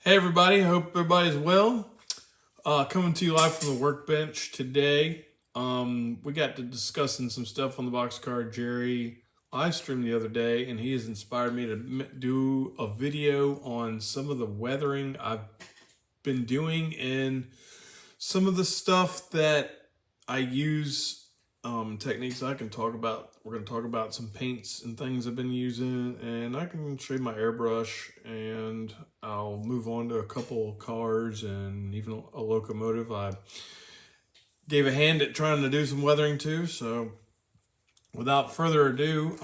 Hey everybody, hope everybody's well. Coming to you live from the workbench today. We got to discussing some stuff on the boxcar Jerry live streamed the other day, and he has inspired me to do a video on some of the weathering I've been doing and some of the stuff that I use, techniques I can talk about. We're going to talk about some paints and things I've been using, and I can show you my airbrush, and I'll move on to a couple cars and even a locomotive. I gave a hand at trying to do some weathering too. So without further ado,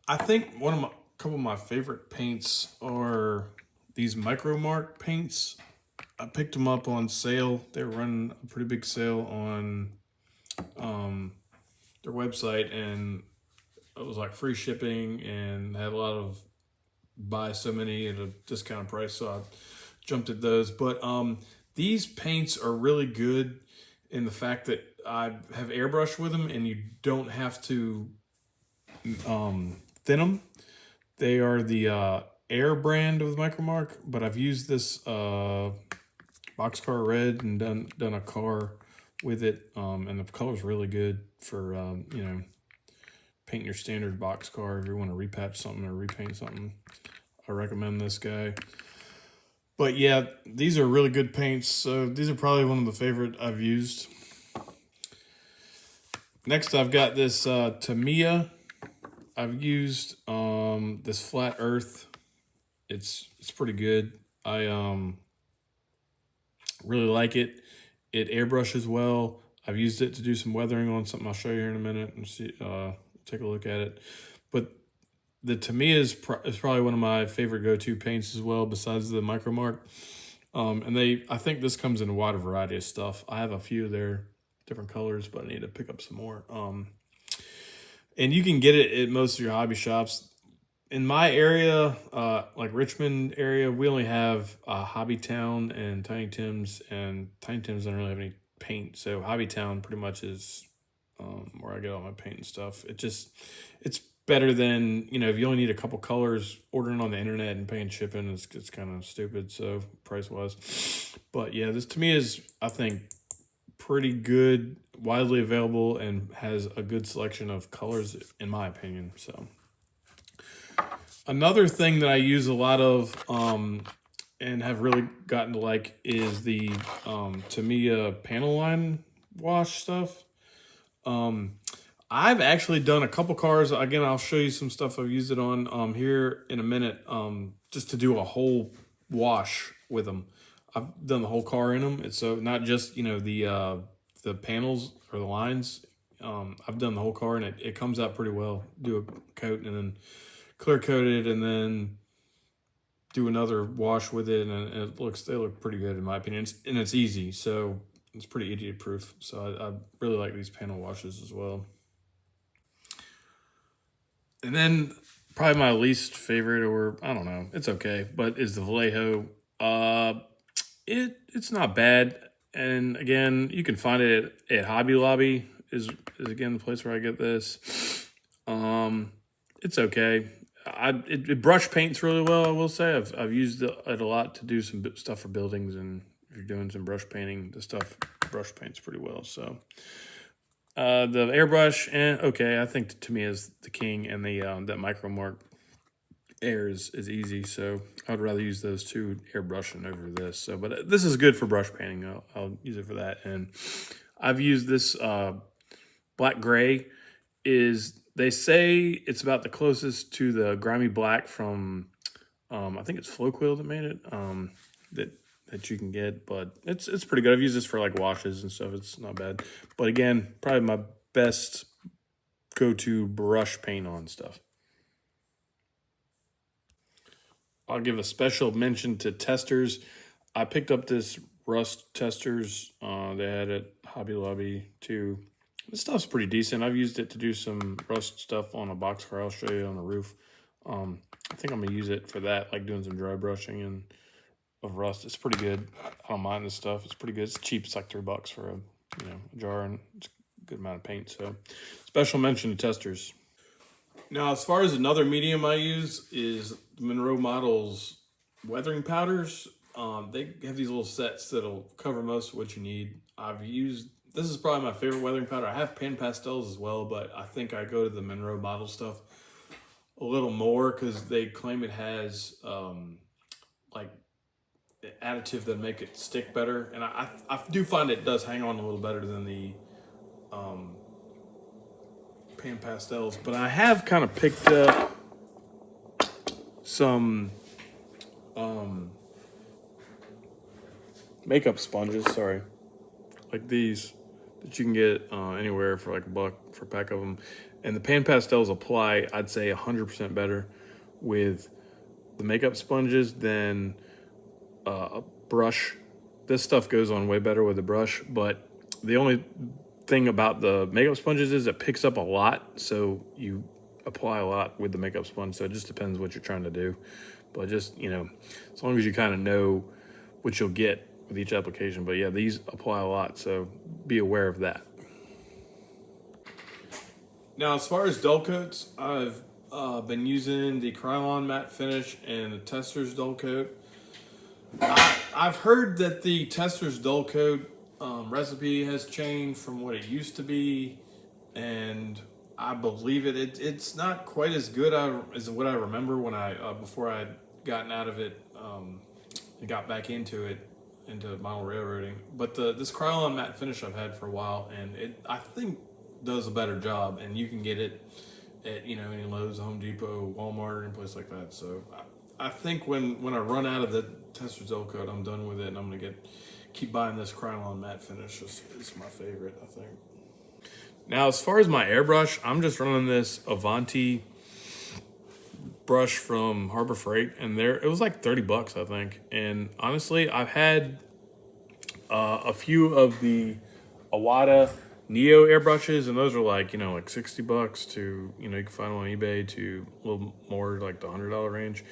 I think one of my couple of my favorite paints are these Micro Mark paints. I picked them up on sale. They were running a pretty big sale on um, their website, and it was like free shipping and had a lot of buy so many at a discounted price. So I jumped at those. But these paints are really good in the fact that I have airbrush with them, and you don't have to thin them. They are the Air brand of the Micromark, but I've used this Boxcar Red and done a car with it, and the color's really good for painting your standard boxcar. If you want to repatch something or repaint something, I recommend this guy. But yeah, these are really good paints. So these are probably one of the favorite I've used. Next, I've got this Tamiya. I've used this Flat Earth. It's pretty good. I really like it. It airbrushes well. I've used it to do some weathering on something I'll show you here in a minute and see. Take a look at it. But the Tamiya is probably one of my favorite go-to paints as well, besides the Micromark. And I think this comes in a wide variety of stuff. I have a few of their different colors, but I need to pick up some more. And you can get it at most of your hobby shops. In my area, like Richmond area, we only have Hobby Town and Tiny Tim's, and Tiny Tim's don't really have any paint. So Hobby Town pretty much is where I get all my paint and stuff. It's better than, if you only need a couple colors, ordering on the internet and paying shipping it's kind of stupid. So price wise, but yeah, this to me is, I think, pretty good, widely available, and has a good selection of colors in my opinion. So another thing that I use a lot of, and have really gotten to like, is the Tamiya panel line wash stuff. I've actually done a couple cars. Again, I'll show you some stuff I've used it on here in a minute, just to do a whole wash with them. I've done the whole car in them. It's so not just the panels or the lines. I've done the whole car, and it comes out pretty well. Do a coat and then clear coat it, and then do another wash with it, and they look pretty good in my opinion. And it's easy, so it's pretty idiot proof. So I really like these panel washes as well. And then probably my least favorite, or I don't know, it's okay, but is the Vallejo. It's not bad, and again, you can find it at Hobby Lobby. Is again the place where I get this. It's okay. It brush paints really well. I will say I've used it a lot to do some stuff for buildings, and if you're doing some brush painting, the stuff brush paints pretty well. So the airbrush, and okay, I think to me is the king, and the that Micromark Air is easy. So I'd rather use those two airbrushing over this. So, but this is good for brush painting. I'll use it for that. And I've used this black gray. They say it's about the closest to the grimy black from I think it's Flowquill that made it, that you can get, but it's pretty good. I've used this for like washes and stuff. It's not bad. But again, probably my best go-to brush paint on stuff. I'll give a special mention to testers. I picked up this rust testers. They had it at Hobby Lobby too. This stuff's pretty decent. I've used it to do some rust stuff on a boxcar. I'll show you on the roof. I think I'm gonna use it for that, like doing some dry brushing and of rust. It's pretty good. I don't mind this stuff. It's pretty good. It's cheap. It's like $3 for a jar, and it's a good amount of paint. So special mention to testers. Now, as far as another medium I use is the Monroe Models weathering powders. They have these little sets that'll cover most of what you need. This is probably my favorite weathering powder. I have pan pastels as well, but I think I go to the Monroe bottle stuff a little more because they claim it has like additive that make it stick better, and I do find it does hang on a little better than the um, pan pastels. But I have kind of picked up some um, makeup sponges. Sorry, like these that you can get anywhere for like $1 for a pack of them. And the pan pastels apply, I'd say 100% better with the makeup sponges than a brush. This stuff goes on way better with a brush, but the only thing about the makeup sponges is it picks up a lot, so you apply a lot with the makeup sponge. So it just depends what you're trying to do. But just, as long as you kind of know what you'll get with each application. But yeah, these apply a lot, so be aware of that. Now, as far as dull coats, I've been using the Krylon matte finish and the Testors dull coat. I've heard that the Testors dull coat recipe has changed from what it used to be, and I believe it. It's not quite as good as what I remember when before I'd gotten out of it and got back into model railroading. But this Krylon matte finish I've had for a while, and I think does a better job, and you can get it at any Lowe's, Home Depot, Walmart, any place like that. So I think when I run out of the Testors dull coat, I'm done with it, and I'm gonna keep buying this Krylon matte finish. It's my favorite, I think. Now, as far as my airbrush, I'm just running this Avanti brush from Harbor Freight, and it was like $30, I think. And honestly, I've had a few of the Iwata Neo airbrushes, and those are like like $60 to you can find them on eBay to a little more like the $100 range.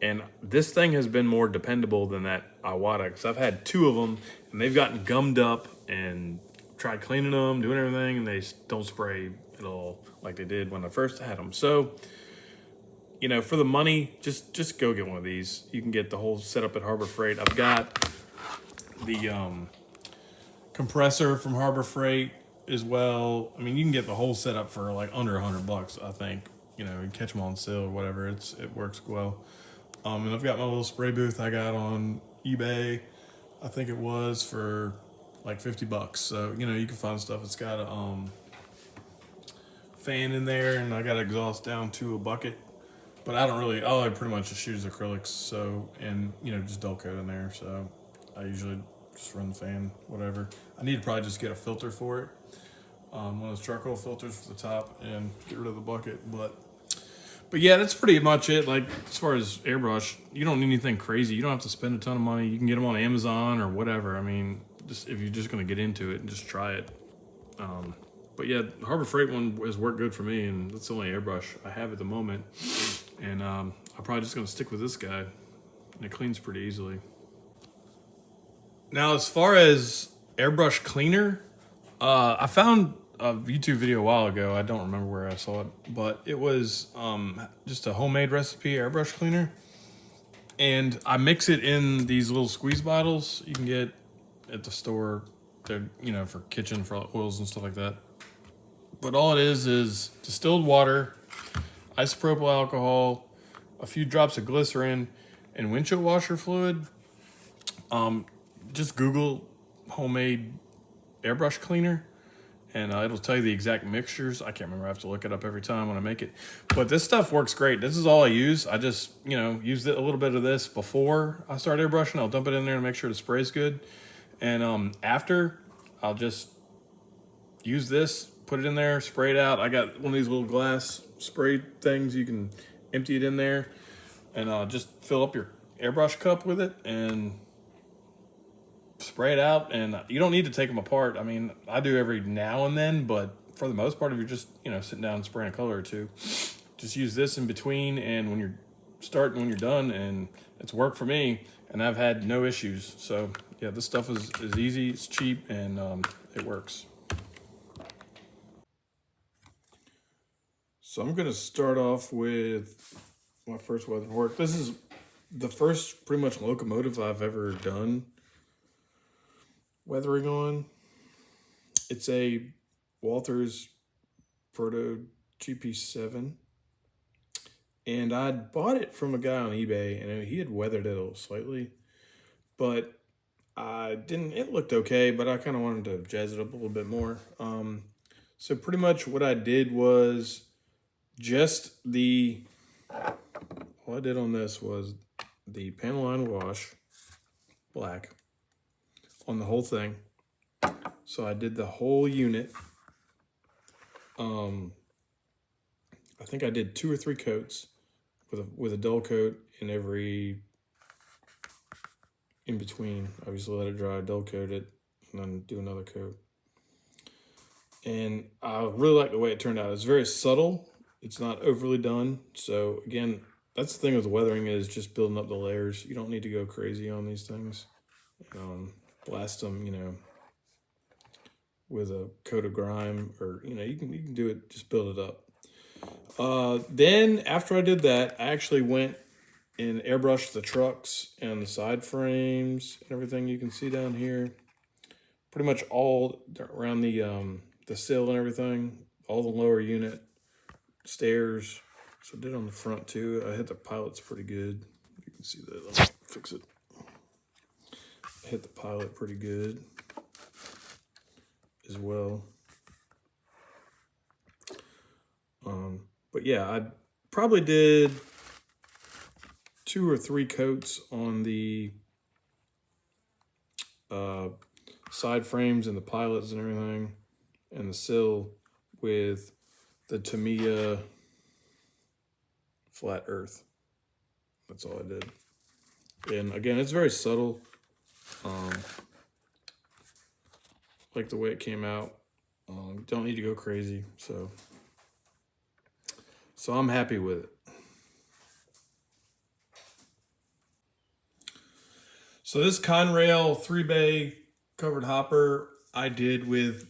And this thing has been more dependable than that Iwata, because I've had two of them and they've gotten gummed up and tried cleaning them, doing everything, and they don't spray at all like they did when I first had them. So for the money, just go get one of these. You can get the whole setup at Harbor Freight. I've got the compressor from Harbor Freight as well. I mean, you can get the whole setup for like under $100, I think. You catch them on sale or whatever. It works well. And I've got my little spray booth I got on eBay. I think it was for like $50. So you can find stuff. It's got a fan in there, and I got exhaust down to a bucket. But all I pretty much just use acrylics. So and just dull coat in there. So I usually just run the fan, whatever. I need to probably just get a filter for it. One of those charcoal filters for the top, and get rid of the bucket. But yeah, that's pretty much it. Like, as far as airbrush, you don't need anything crazy. You don't have to spend a ton of money. You can get them on Amazon or whatever. I mean, just if you're just going to get into it and just try it. But yeah, the Harbor Freight one has worked good for me, and that's the only airbrush I have at the moment. And I'm probably just going to stick with this guy. And it cleans pretty easily. Now, as far as airbrush cleaner, I found a YouTube video a while ago. I don't remember where I saw it, but it was just a homemade recipe airbrush cleaner. And I mix it in these little squeeze bottles you can get at the store. They're, for kitchen, for oils and stuff like that. But all it is distilled water, isopropyl alcohol, a few drops of glycerin, and windshield washer fluid. Just Google homemade airbrush cleaner, and it'll tell you the exact mixtures. I can't remember. I have to look it up every time when I make it. But this stuff works great. This is all I use. I just, use a little bit of this before I start airbrushing. I'll dump it in there and make sure the spray's good. And after, I'll just use this, put it in there, spray it out. I got one of these little glass spray things. You can empty it in there and just fill up your airbrush cup with it and spray it out. And you don't need to take them apart. I mean, I do every now and then, but for the most part, if you're just, sitting down and spraying a color or two, just use this in between. And when you're done, and it's worked for me, and I've had no issues. So yeah, this stuff is easy, it's cheap, and it works. So I'm gonna start off with my first weather work. This is the first pretty much locomotive I've ever done weathering on. It's a Walthers Proto GP7. And I bought it from a guy on eBay, and he had weathered it slightly, but I didn't. It looked okay, but I kind of wanted to jazz it up a little bit more. So pretty much what I did was just all I did on this was the panel line wash, black, on the whole thing. So I did the whole unit. I think I did 2 or 3 coats with a dull coat in between. Obviously let it dry, dull coat it, and then do another coat. And I really like the way it turned out. It's very subtle. It's not overly done. So again, that's the thing with weathering, is just building up the layers. You don't need to go crazy on these things. Blast them, with a coat of grime, or you can do it. Just build it up. Then after I did that, I actually went and airbrushed the trucks and the side frames and everything you can see down here. Pretty much all around the sill and everything, all the lower unit, stairs. So I did on the front too. I hit the pilots pretty good. You can see that. Let me fix it. I hit the pilot pretty good as well. But yeah, I probably did 2 or 3 coats on the side frames and the pilots and everything, and the sill with the Tamiya flat earth. That's all I did. And again, it's very subtle. Like the way it came out. Don't need to go crazy. So I'm happy with it. So this Conrail 3-bay covered hopper I did with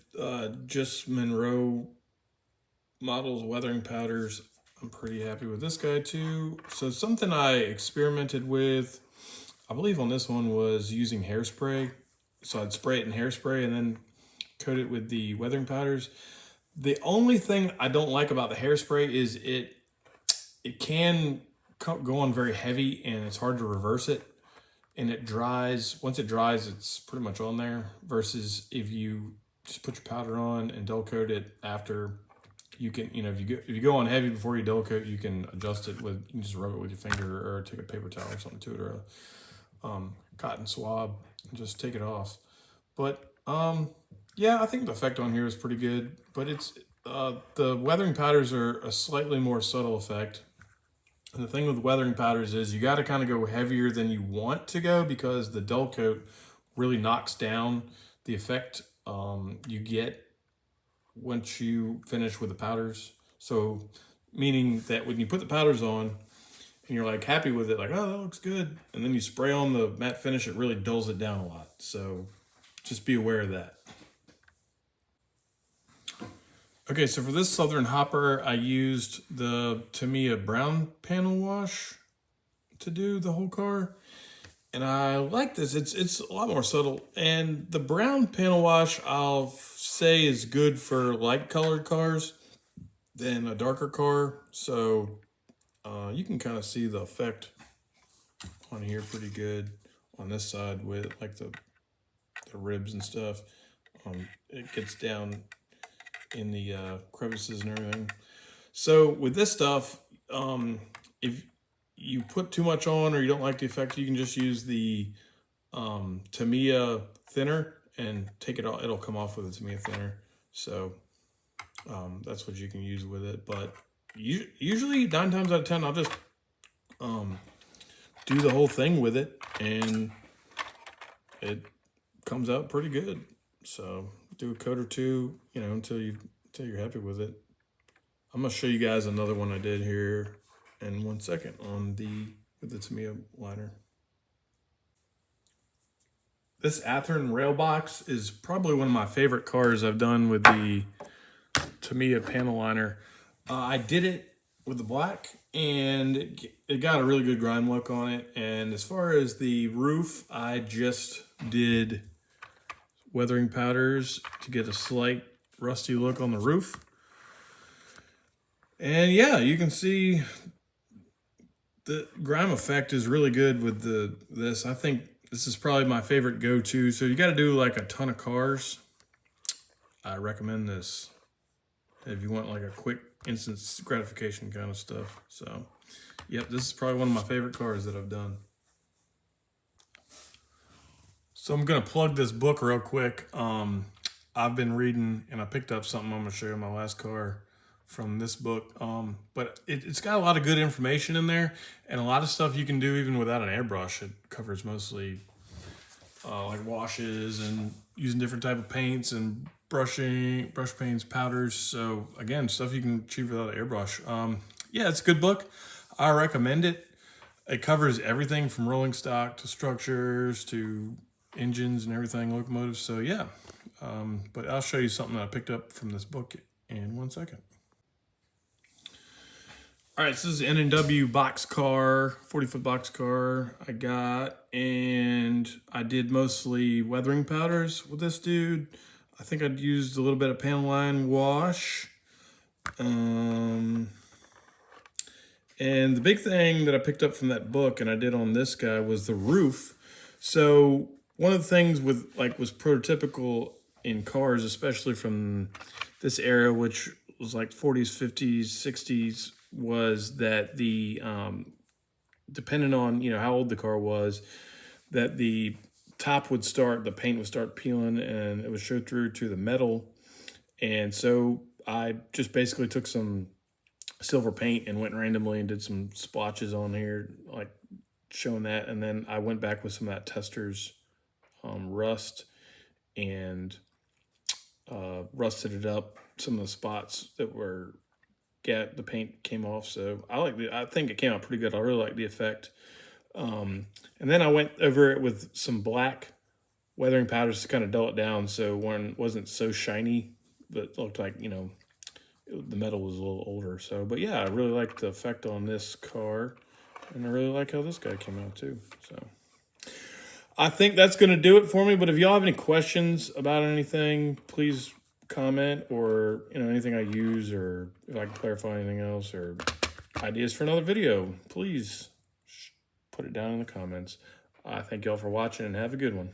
just Monroe Models weathering powders. I'm pretty happy with this guy too. So something I experimented with, I believe on this one, was using hairspray. So I'd spray it in hairspray and then coat it with the weathering powders. The only thing I don't like about the hairspray is it can go on very heavy, and it's hard to reverse it. And it dries. Once it dries, it's pretty much on there. Versus if you just put your powder on and dull coat it after, you can, if you go on heavy before you dull coat, you can adjust it with, you can just rub it with your finger, or take a paper towel or something to it, or a cotton swab, and just take it off. But yeah, I think the effect on here is pretty good. But it's the weathering powders are a slightly more subtle effect. And the thing with weathering powders is you got to kind of go heavier than you want to go, because the dull coat really knocks down the effect you get once you finish with the powders. So meaning that when you put the powders on and you're like happy with it, like, oh, that looks good, and then you spray on the matte finish, it really dulls it down a lot. So just be aware of that. Okay, so for this Southern hopper, I used the Tamiya brown panel wash to do the whole car. And I like this. It's a lot more subtle. And the brown panel wash, I'll say, is good for light colored cars than a darker car. So you can kind of see the effect on here pretty good on this side with like the ribs and stuff. It gets down in the crevices and everything. So with this stuff, if you put too much on or you don't like the effect, you can just use the Tamiya thinner and take it off. It'll come off with the Tamiya thinner. So that's what you can use with it. But usually 9 times out of 10, I'll just do the whole thing with it, and it comes out pretty good. So do a coat or two, until you're happy with it. I'm gonna show you guys another one I did here in 1 second with the Tamiya liner. This Athearn Railbox is probably one of my favorite cars I've done with the Tamiya panel liner. I did it with the black, and it got a really good grime look on it. And as far as the roof, I just did weathering powders to get a slight rusty look on the roof. And yeah, you can see the grime effect is really good with this. I think this is probably my favorite go-to. So you got to do like a ton of cars. I recommend this if you want like a quick instant gratification kind of stuff. So yep, this is probably one of my favorite cars that I've done. So I'm gonna plug this book real quick. I've been reading and I picked up something I'm gonna show you my last car from this book. But it's got a lot of good information in there and a lot of stuff you can do even without an airbrush. It covers mostly like washes and using different type of paints and brush paints, powders. So again, stuff you can achieve without an airbrush. Yeah, it's a good book. I recommend it. It covers everything from rolling stock to structures to engines and everything, locomotives. So yeah, but I'll show you something that I picked up from this book in 1 second. All right, so this is an N&W box car, 40-foot box car I got, and I did mostly weathering powders with this dude. I think I'd used a little bit of panel line wash. And the big thing that I picked up from that book and I did on this guy was the roof. So one of the things with was prototypical in cars, especially from this era, which was like 40s, 50s, 60s, was that the depending on how old the car was, that the top would start, the paint would start peeling and it would show through to the metal. And so I just basically took some silver paint and went randomly and did some splotches on here, like showing that. And then I went back with some of that Testors rust and rusted it up, some of the spots that were the paint came off. So I think it came out pretty good. I really like the effect. And then I went over it with some black weathering powders to kind of dull it down so one wasn't so shiny, but looked like, the metal was a little older. So, but yeah, I really like the effect on this car, and I really like how this guy came out too. So I think that's going to do it for me. But if y'all have any questions about anything, please comment, or anything I use, or if I can clarify anything else, or ideas for another video, please put it down in the comments. I thank y'all for watching and have a good one.